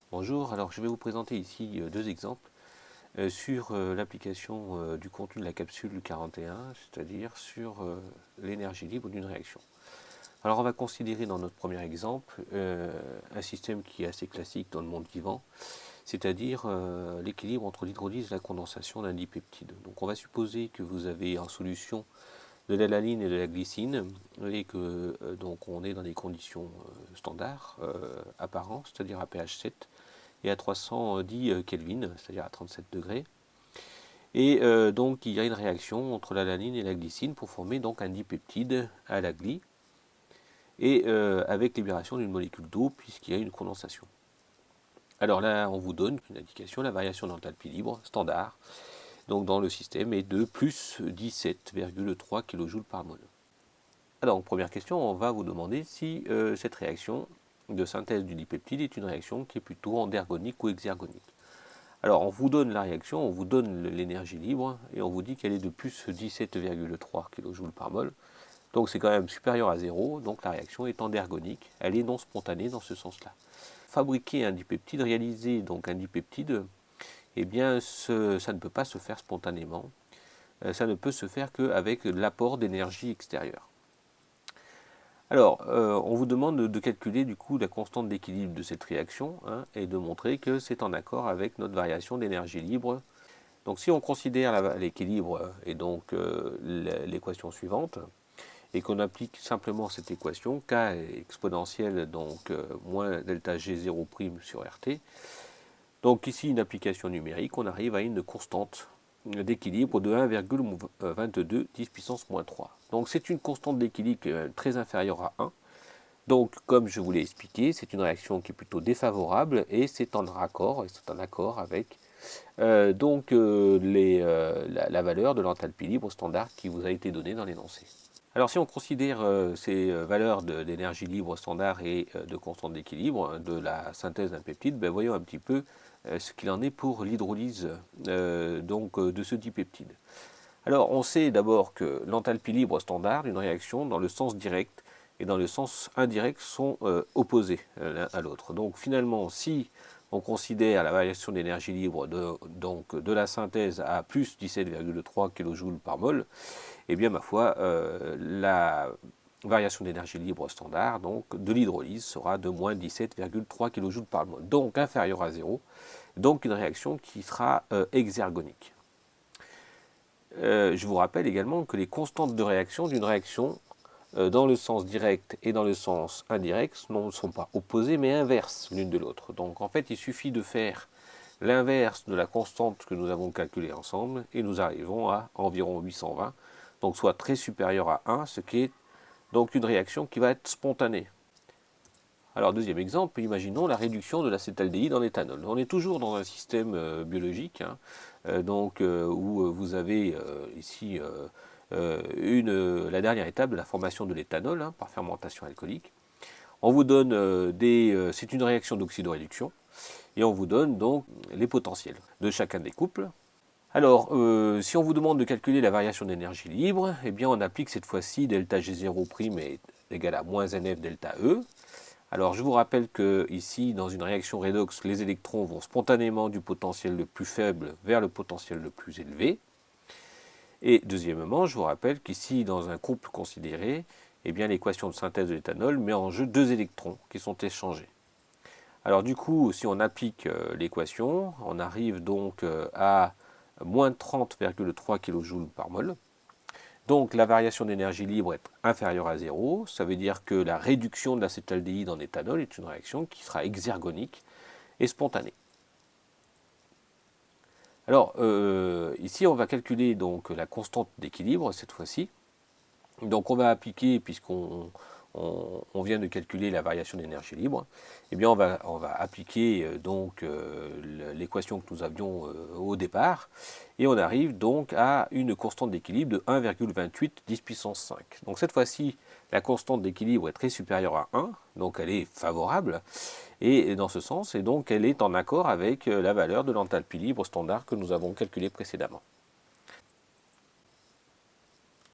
Bonjour, alors je vais vous présenter ici deux exemples sur l'application du contenu de la capsule 41, c'est-à-dire sur l'énergie libre d'une réaction. Alors on va considérer dans notre premier exemple un système qui est assez classique dans le monde vivant, c'est-à-dire l'équilibre entre l'hydrolyse et la condensation d'un dipeptide. Donc on va supposer que vous avez en solution de l'alanine et de la glycine et que donc on est dans des conditions standards apparentes, c'est-à-dire à pH 7 et à 310 Kelvin, c'est-à-dire à 37 degrés. Et donc il y a une réaction entre l'alanine et la glycine pour former donc un dipeptide à la gly, et avec libération d'une molécule d'eau puisqu'il y a une condensation. Alors là, on vous donne une indication, la variation d'enthalpie libre standard, donc dans le système, est de plus 17,3 kJ par mol. Alors, première question, on va vous demander si cette réaction de synthèse du dipeptide est une réaction qui est plutôt endergonique ou exergonique. Alors, on vous donne la réaction, on vous donne l'énergie libre, et on vous dit qu'elle est de plus 17,3 kJ par mol. Donc, c'est quand même supérieur à 0, donc la réaction est endergonique, elle est non spontanée dans ce sens-là. Fabriquer un dipeptide, réaliser donc un dipeptide, eh bien, ça ne peut pas se faire spontanément. Ça ne peut se faire qu'avec l'apport d'énergie extérieure. Alors, on vous demande de calculer du coup la constante d'équilibre de cette réaction et de montrer que c'est en accord avec notre variation d'énergie libre. Donc si on considère l'équilibre et donc l'équation suivante, et qu'on applique simplement cette équation, K est exponentielle, donc moins delta G0' sur RT, donc ici une application numérique, on arrive à une constante d'équilibre de 1,22 10 puissance moins 3. Donc c'est une constante d'équilibre très inférieure à 1. Donc comme je vous l'ai expliqué, c'est une réaction qui est plutôt défavorable et c'est en accord avec la valeur de l'enthalpie libre standard qui vous a été donnée dans l'énoncé. Alors si on considère ces valeurs d'énergie libre standard et de constante d'équilibre de la synthèse d'un peptide, voyons un petit peu ce qu'il en est pour l'hydrolyse de ce dipeptide. Alors on sait d'abord que l'enthalpie libre standard d'une réaction dans le sens direct et dans le sens indirect sont opposés l'un à l'autre. Donc finalement, si on considère la variation d'énergie libre de la synthèse à plus 17,3 kJ par mol, eh bien ma foi, la variation d'énergie libre standard donc, de l'hydrolyse sera de moins 17,3 kJ par mol, donc inférieure à 0, donc une réaction qui sera exergonique. Je vous rappelle également que les constantes de réaction d'une réaction dans le sens direct et dans le sens indirect ne sont pas opposées mais inverses l'une de l'autre. Donc en fait il suffit de faire l'inverse de la constante que nous avons calculée ensemble et nous arrivons à environ 820, donc soit très supérieur à 1, ce qui est donc une réaction qui va être spontanée. Alors deuxième exemple, imaginons la réduction de l'acétaldéhyde en éthanol. On est toujours dans un système biologique, où vous avez ici la dernière étape de la formation de l'éthanol par fermentation alcoolique. On vous donne c'est une réaction d'oxydoréduction, et on vous donne donc les potentiels de chacun des couples. Alors, si on vous demande de calculer la variation d'énergie libre, eh bien on applique cette fois-ci delta G0' est égal à moins NF delta E. Alors je vous rappelle que ici, dans une réaction redox, les électrons vont spontanément du potentiel le plus faible vers le potentiel le plus élevé. Et deuxièmement, je vous rappelle qu'ici, dans un couple considéré, eh bien l'équation de synthèse de l'éthanol met en jeu deux électrons qui sont échangés. Alors du coup, si on applique l'équation, on arrive donc à moins 30,3 kJ par mol. Donc la variation d'énergie libre est inférieure à 0, ça veut dire que la réduction de l'acétaldéhyde en éthanol est une réaction qui sera exergonique et spontanée. Alors ici on va calculer donc la constante d'équilibre cette fois-ci. Donc on va appliquer, puisqu'on vient de calculer la variation d'énergie libre, eh bien on va appliquer l'équation que nous avions au départ, et on arrive donc à une constante d'équilibre de 1,28 10 puissance 5. Donc cette fois-ci, la constante d'équilibre est très supérieure à 1, donc elle est favorable, et dans ce sens, et donc elle est en accord avec la valeur de l'enthalpie libre standard que nous avons calculée précédemment.